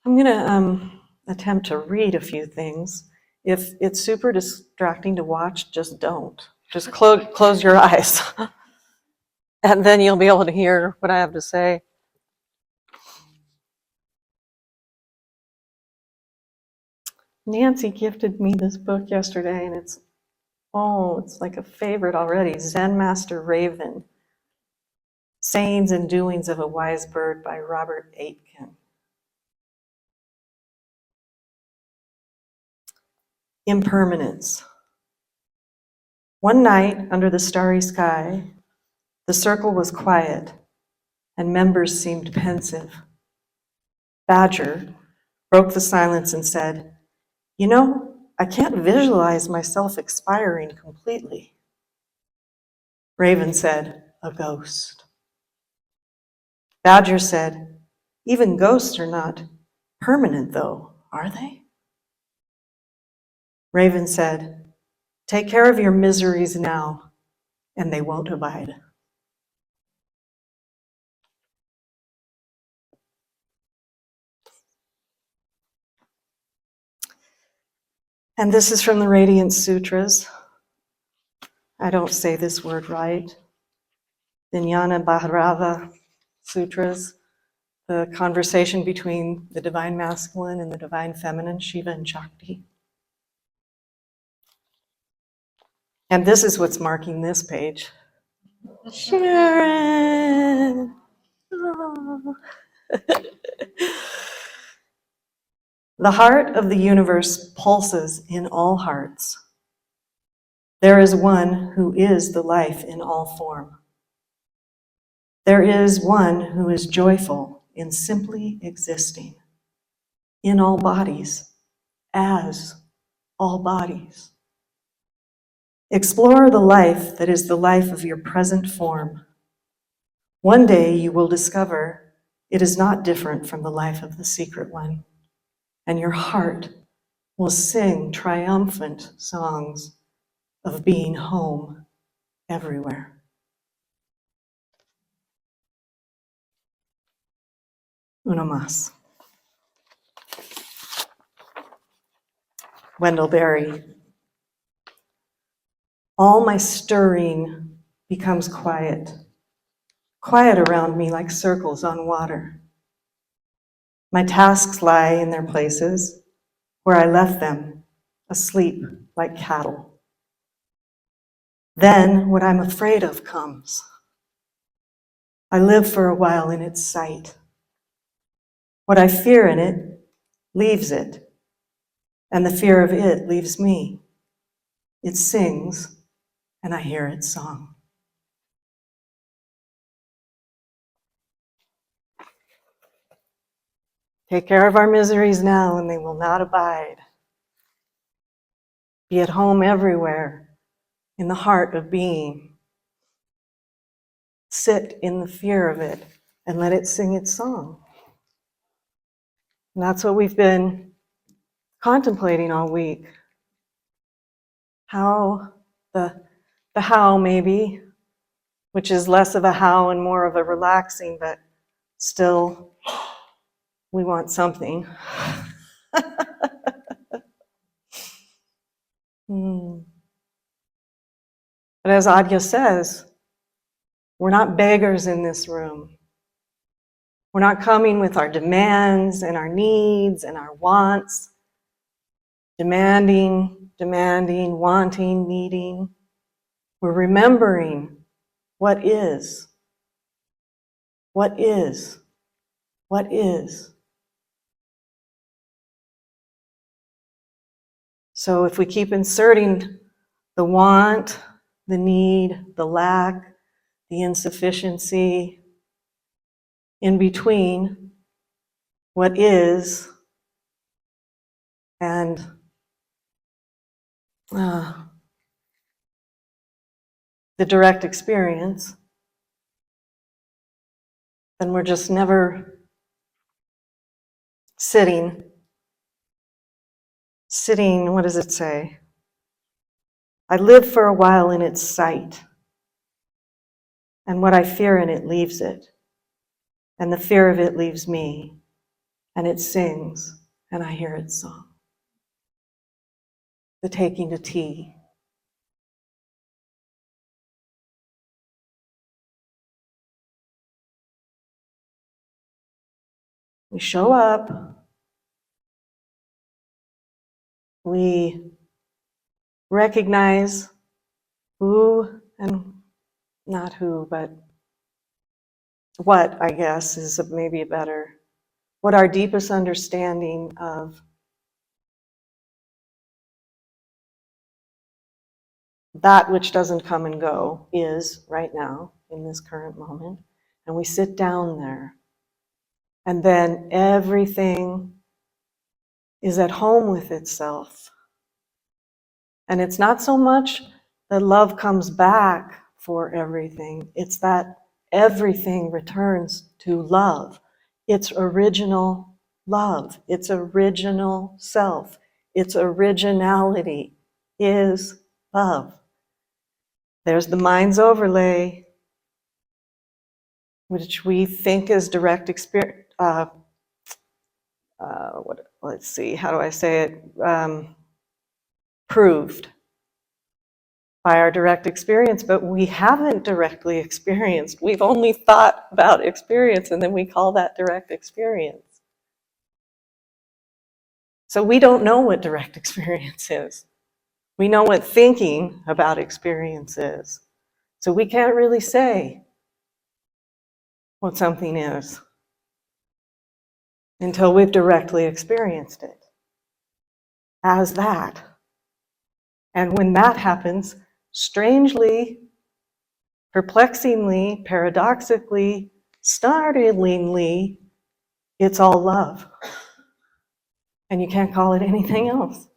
I'm going to attempt to read a few things. If it's super distracting to watch, just don't. Just close your eyes. And then you'll be able to hear what I have to say. Nancy gifted me this book yesterday, and it's like a favorite already. Zen Master Raven, Sayings and Doings of a Wise Bird by Robert Aitken. Impermanence. One night under the starry sky, the circle was quiet, and members seemed pensive. Badger broke the silence and said, "You know, I can't visualize myself expiring completely." Raven said, "A ghost." Badger said, "Even ghosts are not permanent, though, are they?" Raven said, "Take care of your miseries now, and they won't abide." And this is from the Radiant Sutras. I don't say this word right. Vijnana Bhairava Sutras, the conversation between the divine masculine and the divine feminine, Shiva and Shakti. And this is what's marking this page. Sharon! Oh. The heart of the universe pulses in all hearts. There is one who is the life in all form. There is one who is joyful in simply existing, in all bodies, as all bodies. Explore the life that is the life of your present form. One day you will discover it is not different from the life of the secret one, and your heart will sing triumphant songs of being home everywhere. Uno más. Wendell Berry. All my stirring becomes quiet, quiet around me like circles on water. My tasks lie in their places where I left them, asleep like cattle. Then what I'm afraid of comes. I live for a while in its sight. What I fear in it leaves it, and the fear of it leaves me. It sings, and I hear its song. Take care of our miseries now, and they will not abide. Be at home everywhere, in the heart of being. Sit in the fear of it, and let it sing its song. And that's what we've been contemplating all week. How, the how maybe, which is less of a how and more of a relaxing, but still we want something. But as Adya says, we're not beggars in this room. We're not coming with our demands and our needs and our wants, demanding, wanting, needing. We're remembering what is. What is? What is? So if we keep inserting the want, the need, the lack, the insufficiency in between what is and the direct experience, then we're just never sitting, what does it say? I live for a while in its sight, and what I fear in it leaves it, and the fear of it leaves me, and it sings, and I hear its song. The taking to tea. We show up, we recognize who, and not who, but what, I guess, is maybe a better, what our deepest understanding of that which doesn't come and go is right now, in this current moment. And we sit down there. And then everything is at home with itself. And it's not so much that love comes back for everything, it's that everything returns to love. Its original love, its original self, its originality is love. There's the mind's overlay, which we think is direct experience. Let's see, how do I say it? Proved by our direct experience, but we haven't directly experienced. We've only thought about experience, and then we call that direct experience. So we don't know what direct experience is. We know what thinking about experience is. So we can't really say what something is until we've directly experienced it as that. And when that happens, strangely, perplexingly, paradoxically, startlingly, it's all love. And you can't call it anything else.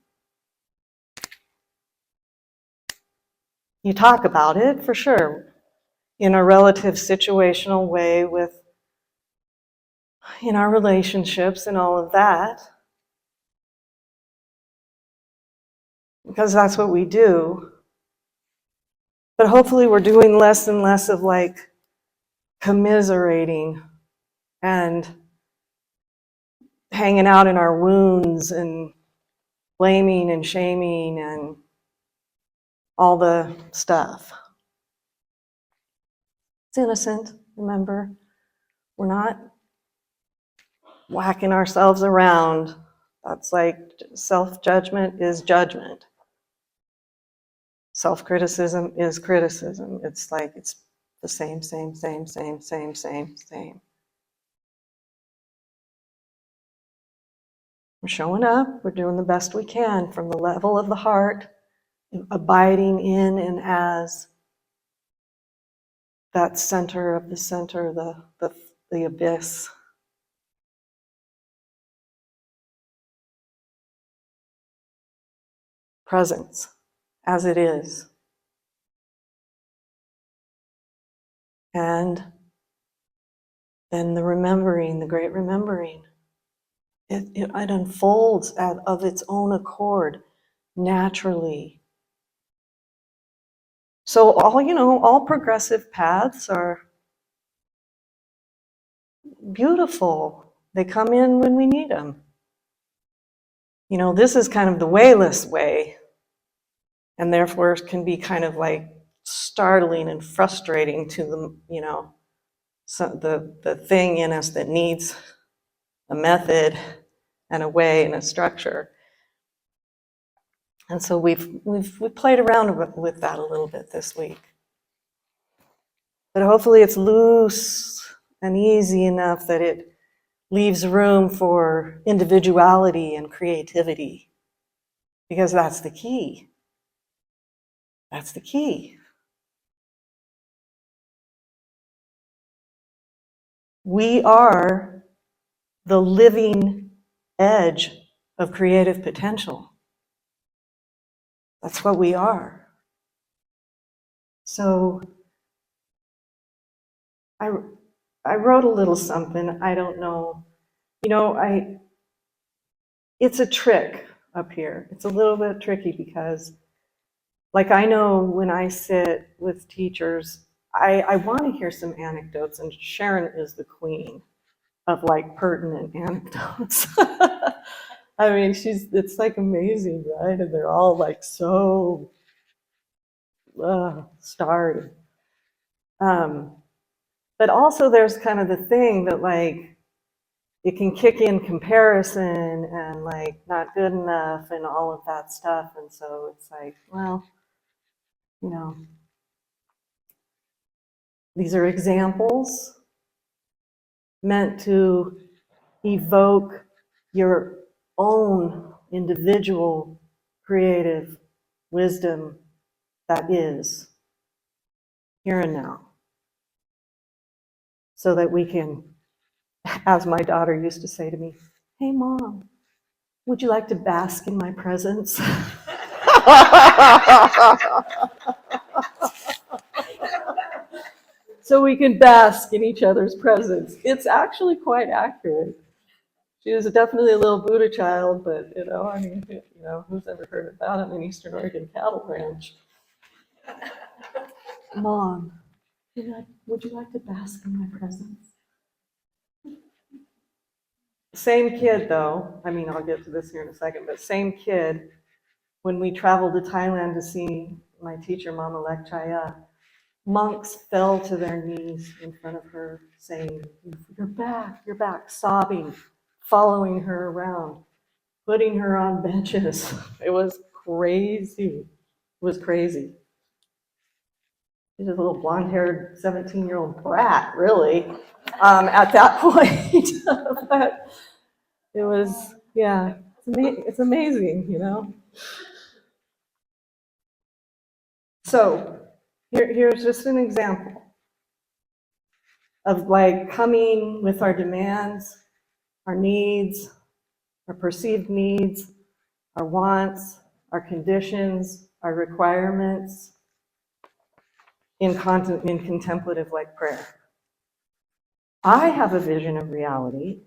You talk about it, for sure, in a relative situational way in our relationships and all of that, because that's what we do. But hopefully we're doing less and less of like commiserating and hanging out in our wounds and blaming and shaming and all the stuff. It's innocent, remember? We're not whacking ourselves around. That's like self-judgment is judgment. Self-criticism is criticism. It's like it's the same. We're showing up, we're doing the best we can from the level of the heart, abiding in and as that center of the center, the abyss. Presence, as it is. And then the remembering, the great remembering. It unfolds of its own accord, naturally. So all progressive paths are beautiful. They come in when we need them. This is kind of the wayless way, and therefore can be kind of like startling and frustrating to the thing in us that needs a method and a way and a structure. And so we've played around with that a little bit this week. But hopefully it's loose and easy enough that it leaves room for individuality and creativity, because that's the key. That's the key. We are the living edge of creative potential. That's what we are. So I wrote a little something. I don't know. It's a trick up here. It's a little bit tricky because, like, I know when I sit with teachers, I want to hear some anecdotes, and Sharon is the queen of like pertinent anecdotes. I mean, it's like amazing, right? And they're all like so starry. But also there's kind of the thing that like it can kick in comparison and like not good enough and all of that stuff. And so it's like, well, you know, these are examples meant to evoke your own individual creative wisdom that is here and now. So that we can, as my daughter used to say to me, "Hey mom, would you like to bask in my presence?" So we can bask in each other's presence. It's actually quite accurate. She was definitely a little Buddha child, but I mean, who's ever heard of that on an Eastern Oregon cattle ranch? Mom, would you like to bask in my presence? Same kid, though. I mean, I'll get to this here in a second, but same kid. When we traveled to Thailand to see my teacher, Mama Lekchaya, monks fell to their knees in front of her, saying, you're back, sobbing, following her around, putting her on benches. It was crazy. It was crazy. She's a little blonde-haired 17-year-old brat, really, at that point. But it was, yeah, it's amazing, So here's just an example of like coming with our demands, our needs, our perceived needs, our wants, our conditions, our requirements in contemplative like prayer. I have a vision of reality,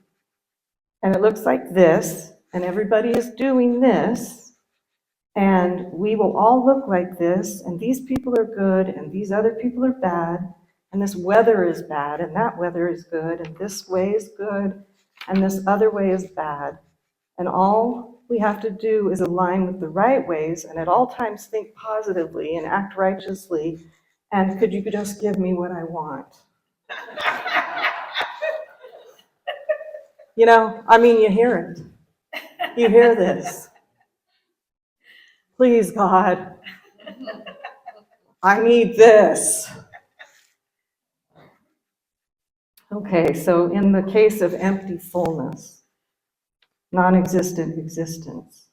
and it looks like this, and everybody is doing this, and we will all look like this, and these people are good, and these other people are bad, and this weather is bad, and that weather is good, and this way is good, and this other way is bad. And all we have to do is align with the right ways, and at all times think positively and act righteously, and could you just give me what I want? I mean, you hear it. You hear this. Please, God, I need this. Okay, so in the case of empty fullness, non-existent existence,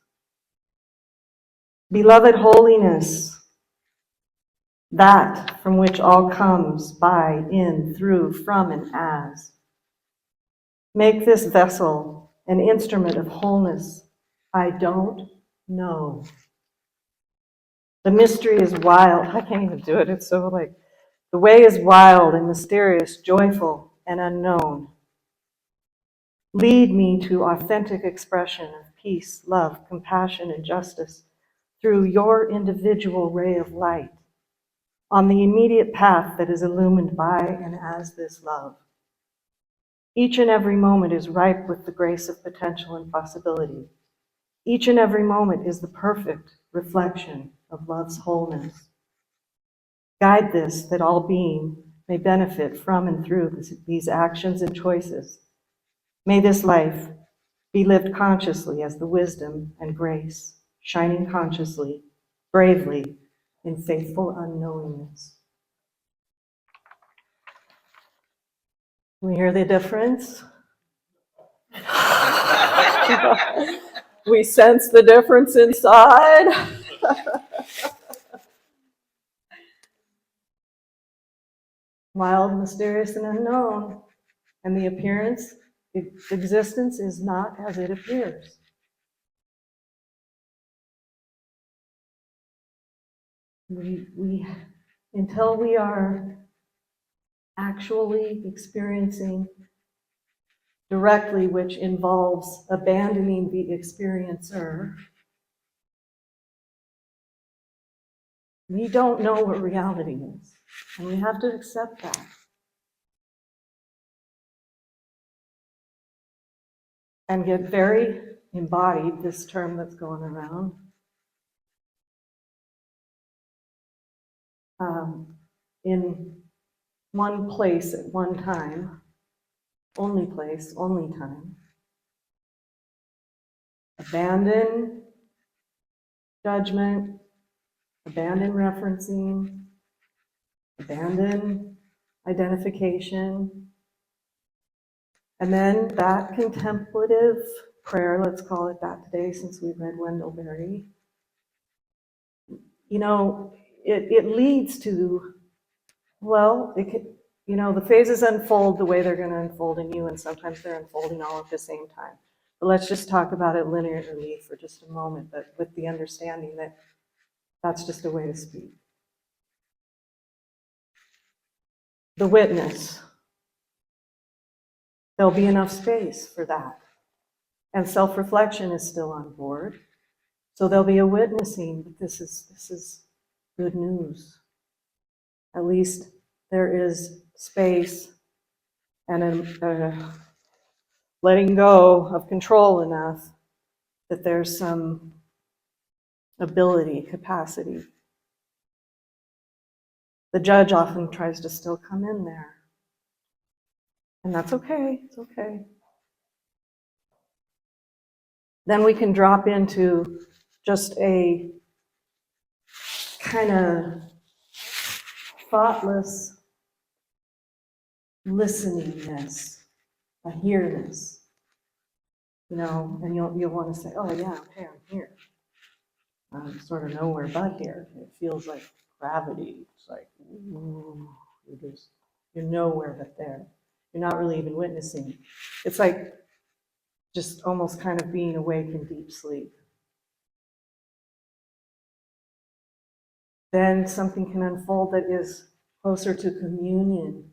beloved holiness, that from which all comes, by, in, through, from, and as. Make this vessel an instrument of wholeness. I don't know. The mystery is wild. I can't even do it. It's so like, the way is wild and mysterious, joyful and unknown. Lead me to authentic expression of peace, love, compassion, and justice through your individual ray of light on the immediate path that is illumined by and as this love. Each and every moment is ripe with the grace of potential and possibility. Each and every moment is the perfect reflection of love's wholeness. Guide this, that all being may benefit from and through these actions and choices. May this life be lived consciously as the wisdom and grace, shining consciously, bravely, in faithful unknowingness. We hear the difference? We sense the difference inside. Wild, mysterious, and unknown. And the appearance, existence is not as it appears. We until we are actually experiencing directly, which involves abandoning the experiencer, we don't know what reality is. And we have to accept that. and get very embodied, this term that's going around. In one place at one time, only place, only time. Abandon judgment, abandon referencing, abandon identification. And then that contemplative prayer, let's call it that today since we've read Wendell Berry, it leads to, well, it could, the phases unfold the way they're going to unfold in you, and sometimes they're unfolding all at the same time. But let's just talk about it linearly for just a moment, but with the understanding that that's just a way to speak. The witness. There'll be enough space for that. And self-reflection is still on board. So there'll be a witnessing, but this is good news. At least there is space and a letting go of control enough that there's some ability, capacity. The judge often tries to still come in there. And that's okay, it's okay. Then we can drop into just a kind of thoughtless listeningness, a hearness, and you'll want to say, oh yeah, okay, I'm here. I'm sort of nowhere but here. It feels like gravity. It's like, ooh, you're nowhere but there. You're not really even witnessing. It's like just almost kind of being awake in deep sleep. Then something can unfold that is closer to communion.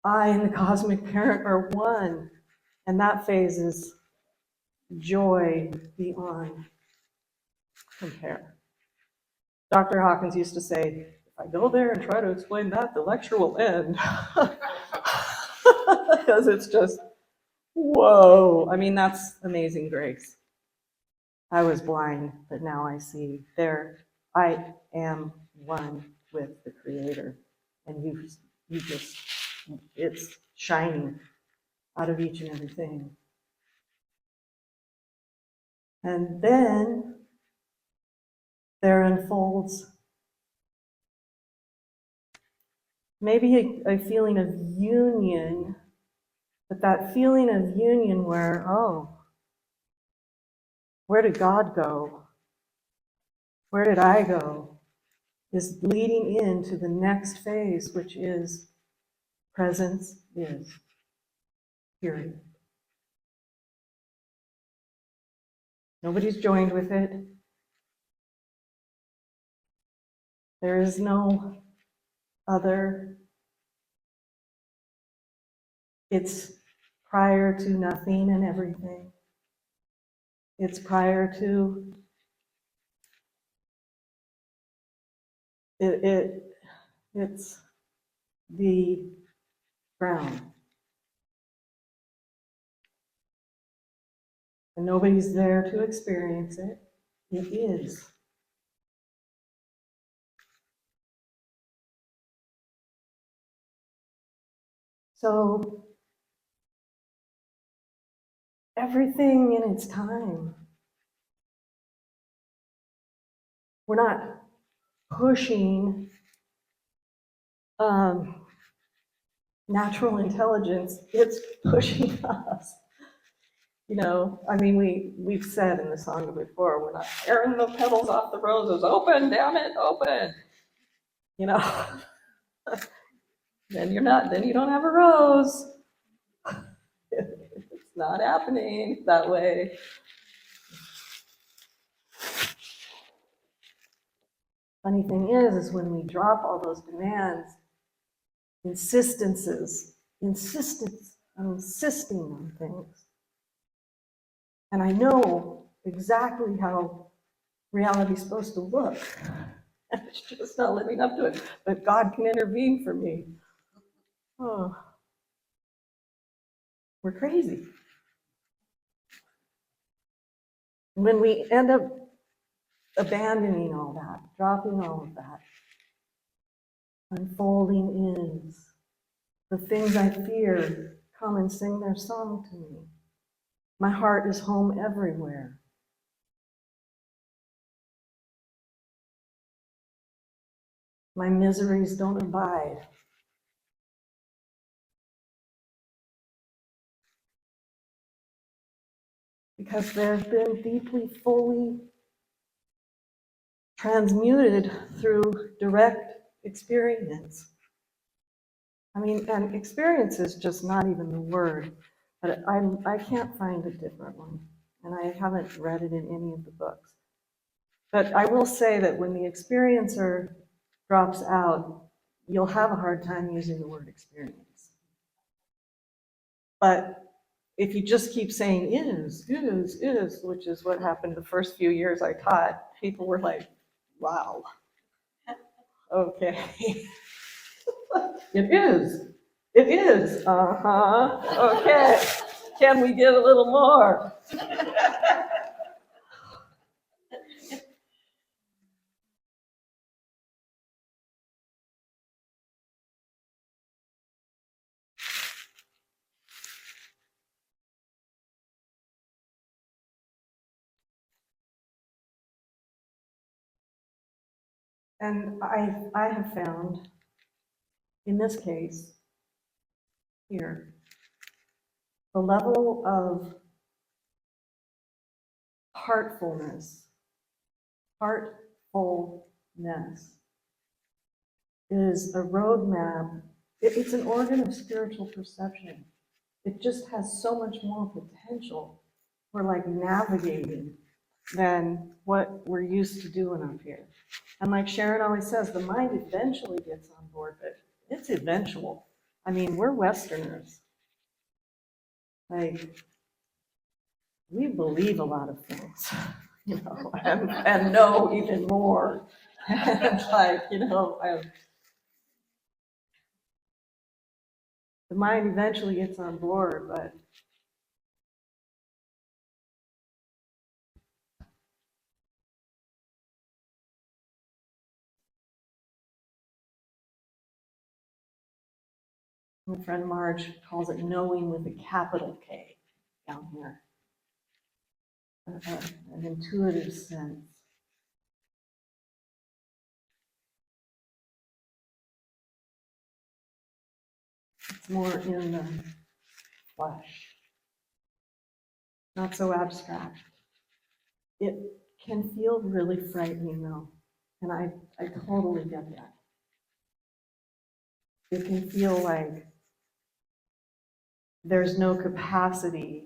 I and the cosmic parent are one, and that phase is joy beyond compare. Dr. Hawkins used to say, if I go there and try to explain that, the lecture will end. Because it's just, whoa. I mean, that's amazing grace. I was blind, but now I see. There, I am one with the Creator. And you just, it's shining out of each and everything. And then there unfolds maybe a feeling of union, but that feeling of union where, oh, where did God go? Where did I go? Is leading into the next phase, which is presence is, period. Nobody's joined with it. There is no other. It's prior to nothing and everything. It's prior to it's the ground. And nobody's there to experience it. It is. So everything in its time. We're not pushing natural intelligence, it's pushing us. I mean, we've said in the song before, we're not tearing the petals off the roses. Open, damn it, open. Then you don't have a rose. It's not happening that way. Funny thing is when we drop all those demands, insistence, I'm insisting on things. And I know exactly how reality's supposed to look. It's just not living up to it. But God can intervene for me. Oh. we're crazy. When we end up abandoning all that, dropping all of that, unfolding is, the things I fear come and sing their song to me. My heart is home everywhere. My miseries don't abide. Because they've been deeply, fully transmuted through direct experience. I mean, and experience is just not even the word, but I can't find a different one, and I haven't read it in any of the books. But I will say that when the experiencer drops out, you'll have a hard time using the word experience. But if you just keep saying is, which is what happened the first few years I taught, people were like, wow, okay. It is, okay. Can we get a little more? And I have found, in this case, here, the level of heartfulness is a roadmap. It's an organ of spiritual perception. It just has so much more potential for like navigating than what we're used to doing up here. And like Sharon always says, the mind eventually gets on board, but it's eventual. I mean, we're Westerners. Like, we believe a lot of things, you know, and know even more. And like, you know, the mind eventually gets on board, but my friend Marge calls it knowing with a capital K down here. An intuitive sense. It's more in the flesh, not so abstract. It can feel really frightening though, and I totally get that. It can feel like there's no capacity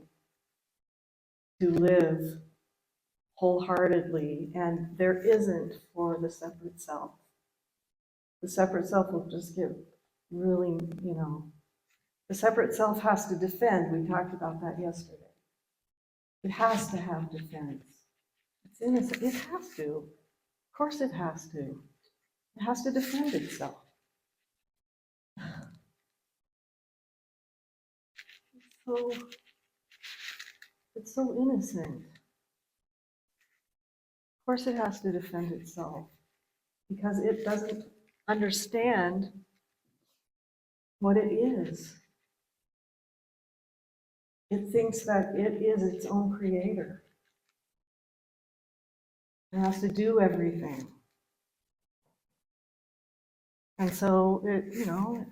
to live wholeheartedly, and there isn't for the separate self. The separate self will just get really, you know, the separate self has to defend. We talked about that yesterday. It has to have defense. It's innocent. It has to. Of course it has to. It has to defend itself. It's so innocent. Of course it has to defend itself because it doesn't understand what it is. It thinks that it is its own creator. It has to do everything. And so it, you know,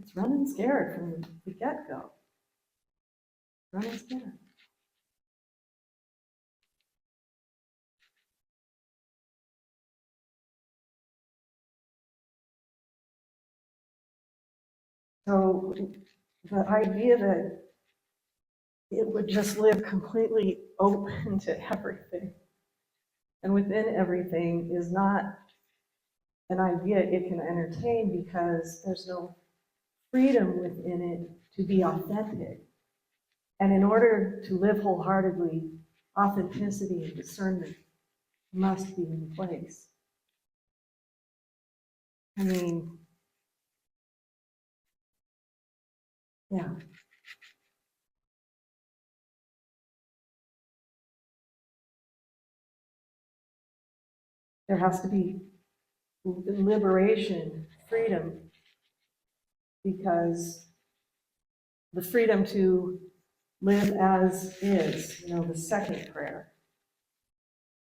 it's running scared from the get-go. Running scared. So the idea that it would just live completely open to everything and within everything is not an idea it can entertain because there's no freedom within it to be authentic. And in order to live wholeheartedly, authenticity and discernment must be in place. I mean, yeah. There has to be liberation, freedom, because the freedom to live as is, the second prayer,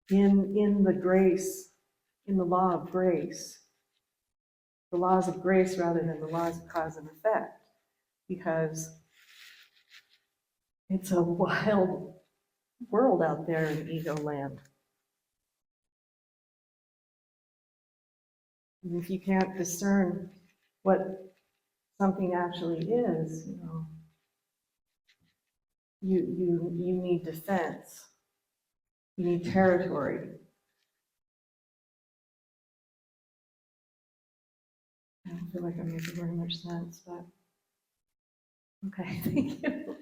in the grace, in the law of grace, the laws of grace rather than the laws of cause and effect, because it's a wild world out there in ego land. And if you can't discern what something actually is, you need defense. You need territory. I don't feel like I'm making very much sense, but okay, thank you.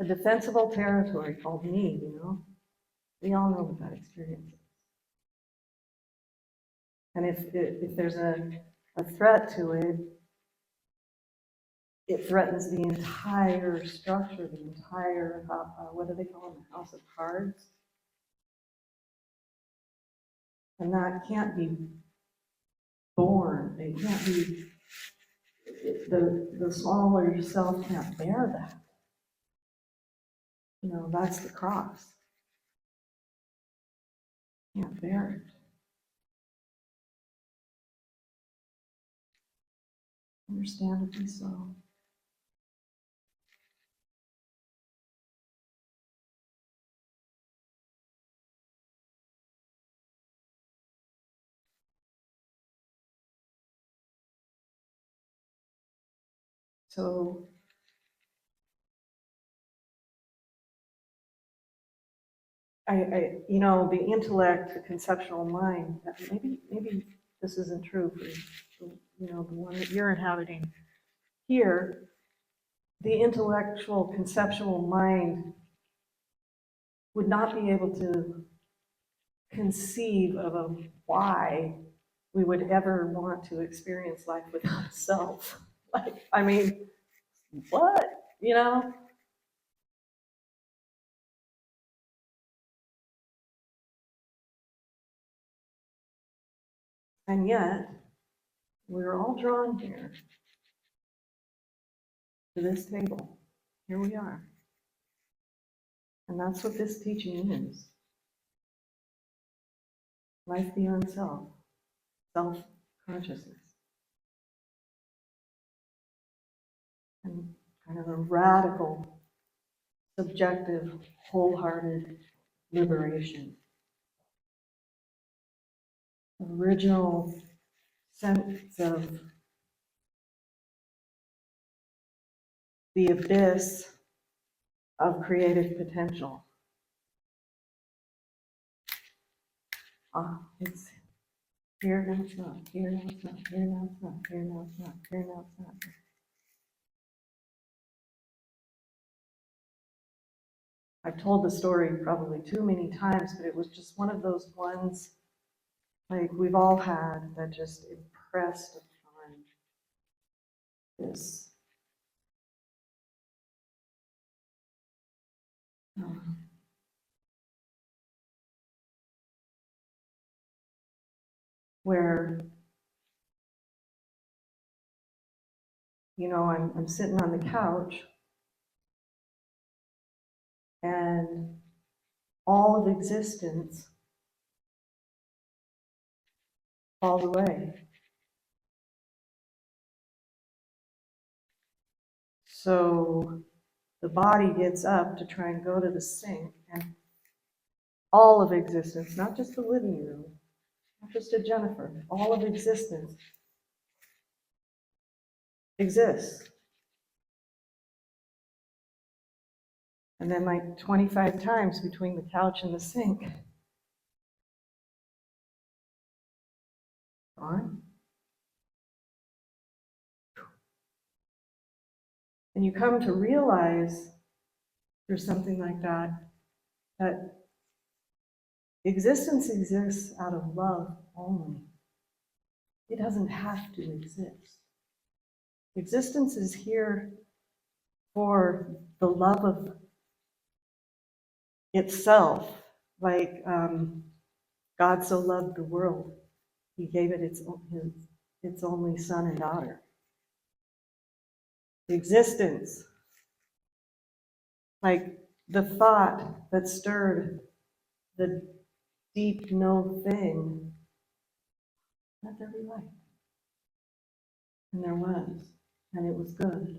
A defensible territory called me, We all know what that experience is. And if there's a threat to it, it threatens the entire structure, the entire, what do they call it, the house of cards? And that can't be born. It can't be, the smaller self can't bear that. That's the cross. Can't bear it. Understandably so. So the intellect, the conceptual mind, maybe this isn't true for, the one that you're inhabiting here. The intellectual, conceptual mind would not be able to conceive of a why we would ever want to experience life without a self. What? And yet, we're all drawn here to this table. Here we are. And that's what this teaching is. Life beyond self, self-consciousness. And kind of a radical, subjective, wholehearted liberation. Original sense of the abyss of creative potential. It's here, now it's not, here, now it's not, here, now it's not, here, now it's not, here, now it's not. I've told the story probably too many times, but it was just one of those ones like we've all had that just impressed upon this where I'm sitting on the couch and all of existence falls away. So the body gets up to try and go to the sink, and all of existence, not just the living room, not just a Jennifer, all of existence exists. And then like 25 times between the couch and the sink. Gone. And you come to realize through something like that, that existence exists out of love only. It doesn't have to exist. Existence is here for the love of itself, like God so loved the world, he gave it its only son and daughter. The existence, like the thought that stirred the deep no thing, let there be light. And there was, and it was good.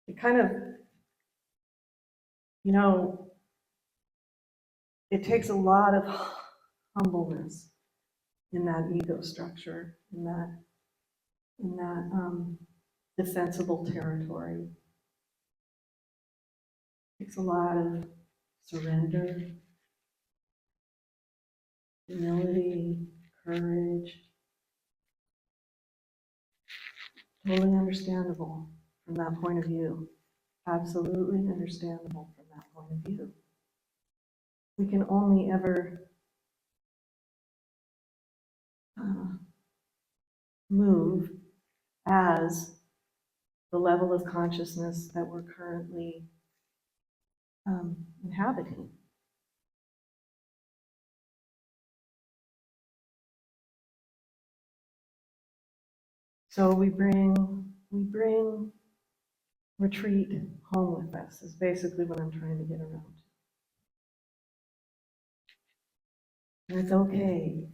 It kind of, you know, it takes a lot of humbleness in that ego structure, in that defensible territory. It takes a lot of surrender, humility, courage. Totally understandable from that point of view. Absolutely understandable from that point of view. We can only ever move as the level of consciousness that we're currently inhabiting. So we bring retreat home with us, is basically what I'm trying to get around. And it's okay.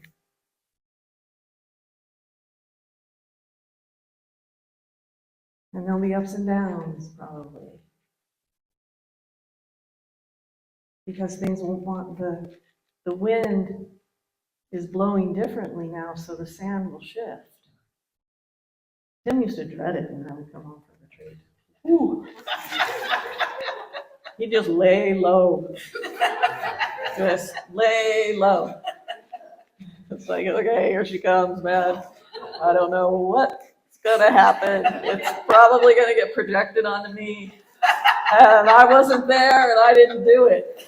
And there'll be ups and downs, probably. Because things won't want the wind is blowing differently now, so the sand will shift. Tim used to dread it when I would come home from retreat. Ooh. He'd just lay low. Just lay low. It's like, okay, here she comes, man. I don't know what's gonna happen. It's probably gonna get projected onto me. And I wasn't there and I didn't do it.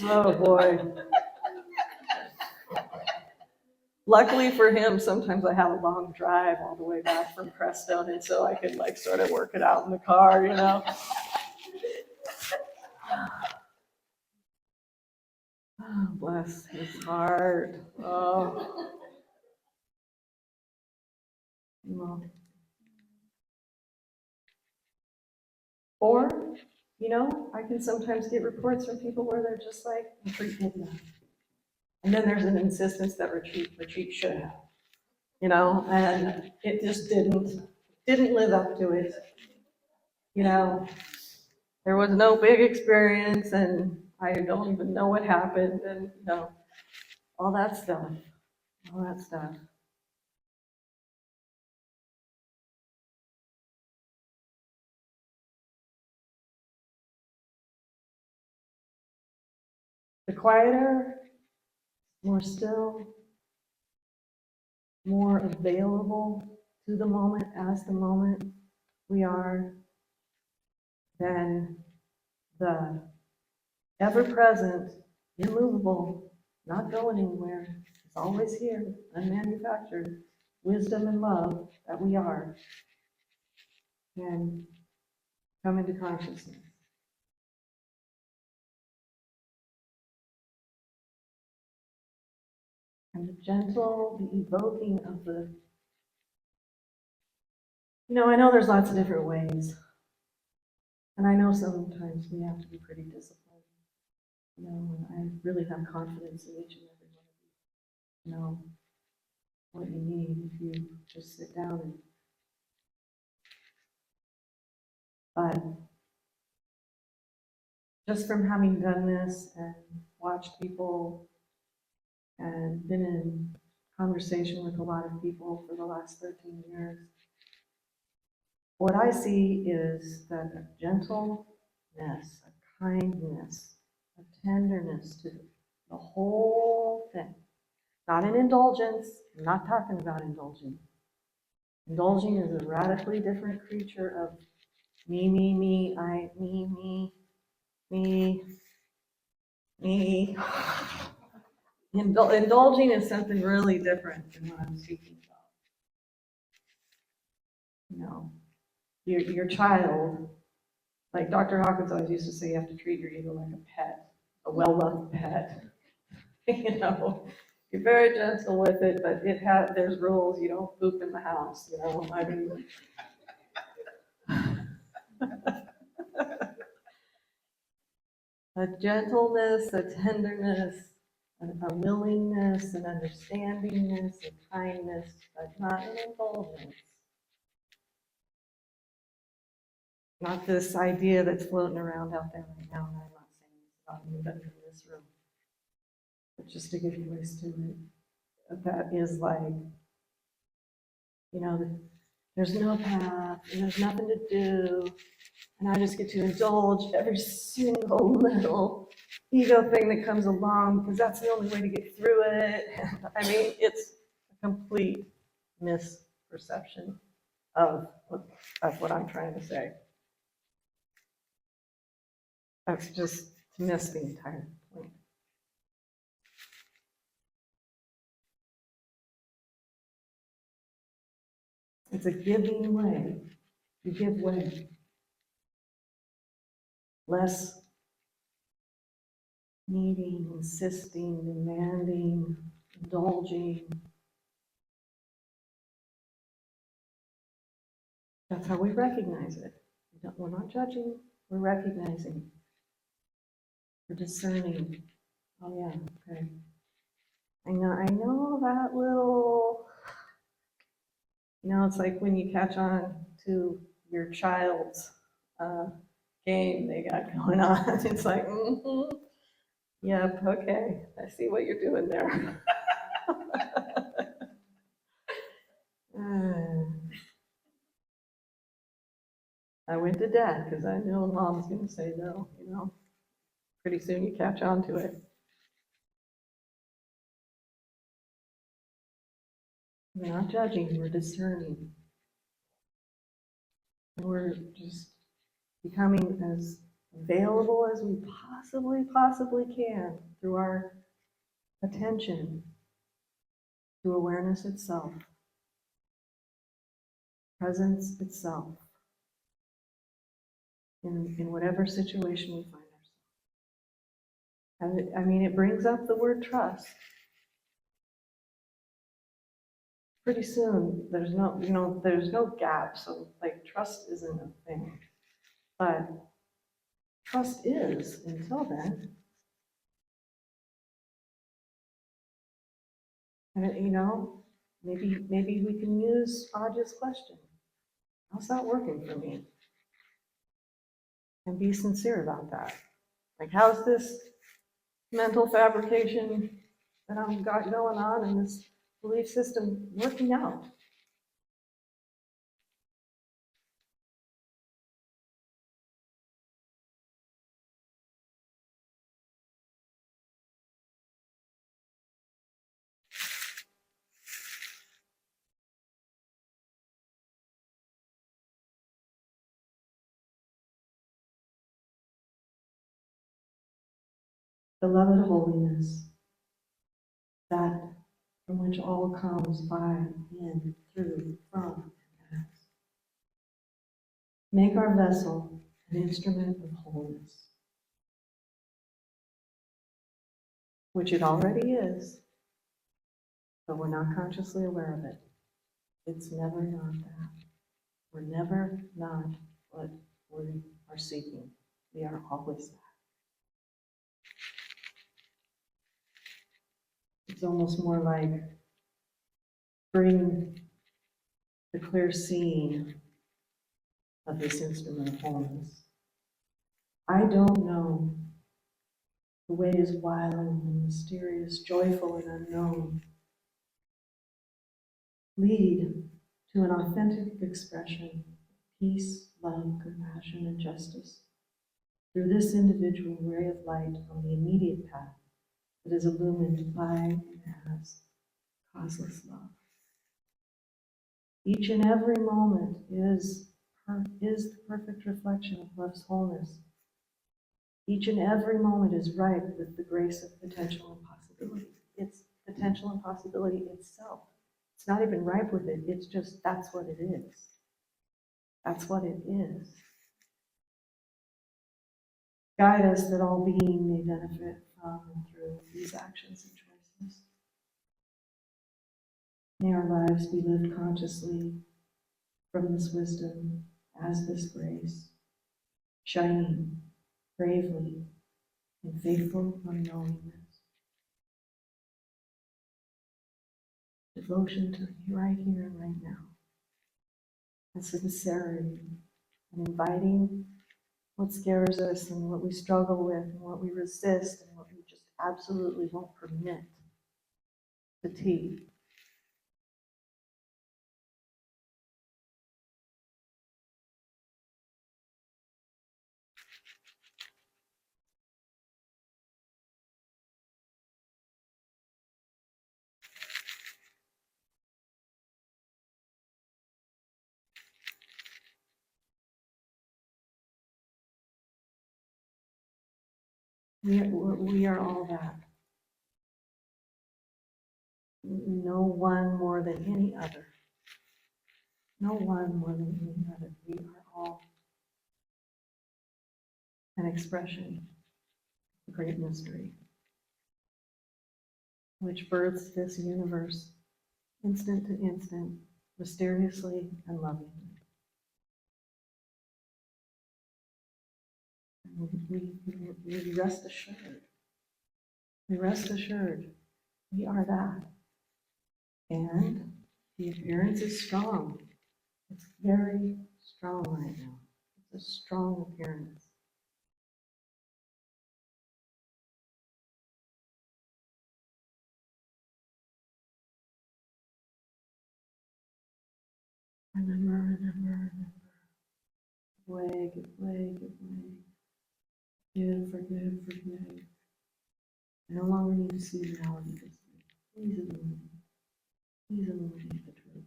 Oh boy. Luckily for him, sometimes I have a long drive all the way back from Crestone, and so I could like sort of work it out in the car, you know. Oh, bless his heart. Oh. Well. Or, you know, I can sometimes get reports from people where they're just like, retreat didn't have. And then there's an insistence that retreat should have. You know, and it just didn't live up to it. You know, there was no big experience and I don't even know what happened, and you know, all that stuff. The quieter, more still, more available to the moment as the moment we are, than the ever-present, immovable, not going anywhere, it's always here, unmanufactured, wisdom and love that we are, and come into consciousness. And the gentle, the evoking of the, you know, I know there's lots of different ways. And I know sometimes we have to be pretty disciplined. You know, and I really have confidence in each and every one of you. You know what you need if you just sit down and. But just from having done this and watched people and been in conversation with a lot of people for the last 13 years, what I see is that a gentleness, a kindness, a tenderness to the whole thing. Not an indulgence. I'm not talking about indulging. Indulging is a radically different creature of me, me, me. Indulging is something really different than what I'm speaking about. You know, your child, like Dr. Hawkins always used to say, you have to treat your ego like a pet, a well-loved pet. You know, you're very gentle with it, but there's rules. You don't poop in the house. You know, I mean. A gentleness, a tenderness, a willingness, an understandingness, a kindness, but not an indulgence. Not this idea that's floating around out there right now, and I'm not saying it's about anybody in this room, but just to give voice to it, that is like, you know, there's no path, and there's nothing to do, and I just get to indulge every single little ego thing that comes along because that's the only way to get through it. I mean, it's a complete misperception of what I'm trying to say. That's just to miss the entire point. It's a giving way. You give way. Less needing, insisting, demanding, indulging. That's how we recognize it. We're not judging, we're recognizing. We're discerning. Oh yeah, okay. I know that little, it's like when you catch on to your child's game they got going on. It's like, yep, okay, I see what you're doing there. I went to dad because I knew mom's going to say no, Pretty soon you catch on to it. We're not judging, we're discerning. We're just becoming as available as we possibly can through our attention to awareness itself, presence itself, in whatever situation we find ourselves. And it brings up the word trust. Pretty soon, there's no gap, so like trust isn't a thing. But trust is until then. And maybe we can use Aja's question. How's that working for me? And be sincere about that. Like, how's this mental fabrication that I've got going on in this belief system working out? Beloved holiness, that from which all comes by, in, through, from, and as. Make our vessel an instrument of wholeness, which it already is, but we're not consciously aware of it. It's never not that. We're never not what we are seeking. We are always that. It's almost more like bring the clear seeing of this instrument of wholeness. I don't know. The way is wild and mysterious, joyful and unknown. Lead to an authentic expression of peace, love, compassion, and justice through this individual ray of light on the immediate path that is illumined by and as causeless love. Each and every moment is the perfect reflection of love's wholeness. Each and every moment is ripe with the grace of potential and possibility. it's potential and possibility itself. It's not even ripe with it. It's just, that's what it is. That's what it is. Guide us that all being may benefit from and through these actions and choices. May our lives be lived consciously from this wisdom as this grace, shining bravely in faithful unknowingness. Devotion to right here and right now. And sincerity and inviting what scares us and what we struggle with and what we resist and what we just absolutely won't permit to tea. We are all that. No one more than any other. No one more than any other. We are all an expression of the great mystery, which births this universe instant to instant, mysteriously and lovingly. We rest assured. We rest assured. We are that. And the appearance is strong. It's very strong right now. It's a strong appearance. Remember, remember, remember. Way, give way, give way. Give, forgive, forgive. I no longer need to see reality this way. Please illuminate. Please illuminate the truth.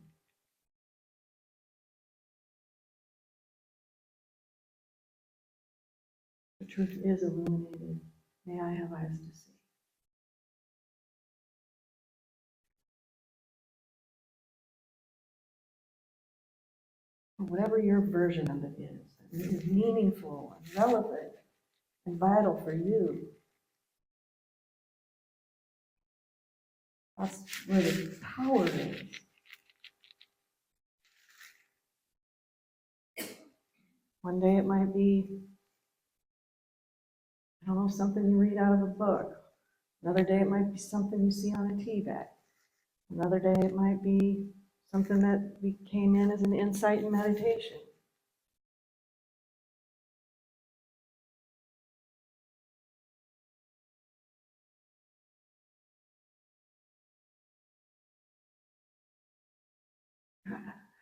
The truth is illuminated. May I have eyes to see. Whatever your version of it is meaningful and relevant and vital for you. That's where the power is. One day it might be, I don't know, something you read out of a book. Another day it might be something you see on a tea bag. Another day it might be something that came in as an insight in meditation.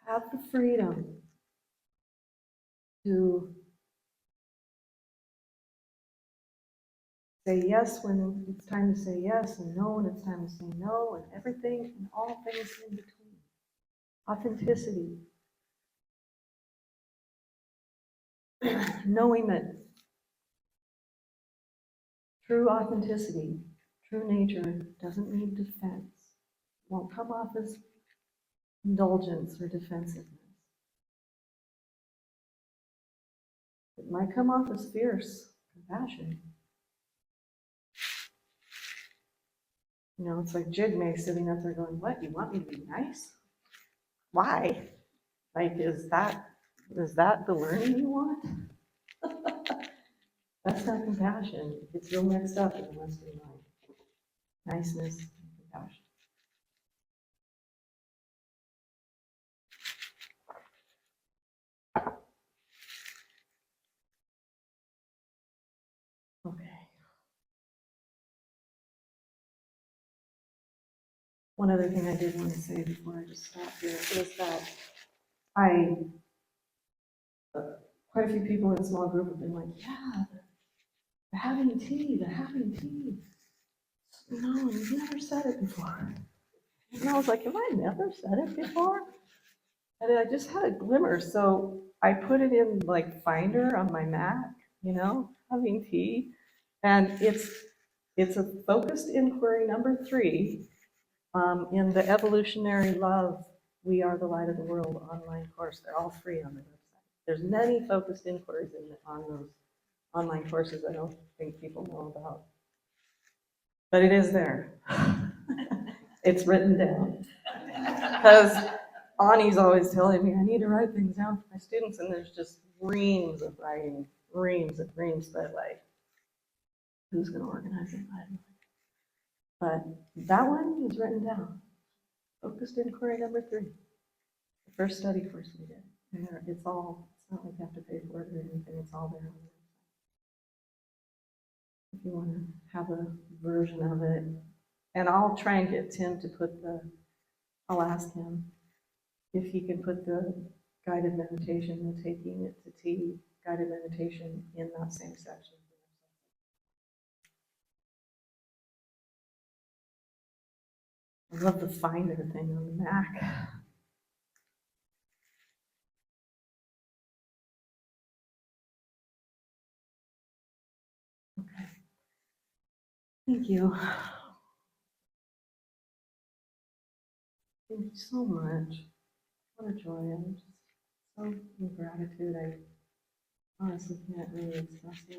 Have the freedom to say yes when it's time to say yes, and no when it's time to say no, and everything and all things in between. Authenticity. Knowing that true authenticity, true nature doesn't need defense. It won't come off as indulgence or defensiveness. It might come off as fierce compassion. You know, it's like Jigme sitting up there going, what, you want me to be nice? Why? Like, is that the learning you want? That's not compassion. It gets real mixed up in the Western mind. Niceness and compassion. Okay. One other thing I did want to say before I just stop here is that quite a few people in a small group have been like, yeah, the having tea, the having tea. No, you've never said it before. And I was like, have I never said it before? And I just had a glimmer. So I put it in like Finder on my Mac, you know, having tea. And It's a focused inquiry number 3 in the Evolutionary Love, We Are the Light of the World online course. They're all free on the website. There's many focused inquiries on those online courses I don't think people know about. But it is there. It's written down. Because Ani's always telling me I need to write things down for my students, and there's just reams of writing, reams of reams, but like, who's going to organize it? I don't know. But that one is written down. Focused inquiry number 3. The first study course we did. And it's all, it's not like you have to pay for it or anything, it's all there on the website. If you want to have a version of it. And I'll try and get Tim to put I'll ask him if he can put the guided meditation, the Taking It to Tea guided meditation in that same section. I love the Finder thing on the Mac. Okay. Thank you. Thank you so much. What a joy. I'm just so in gratitude. I honestly can't really express it.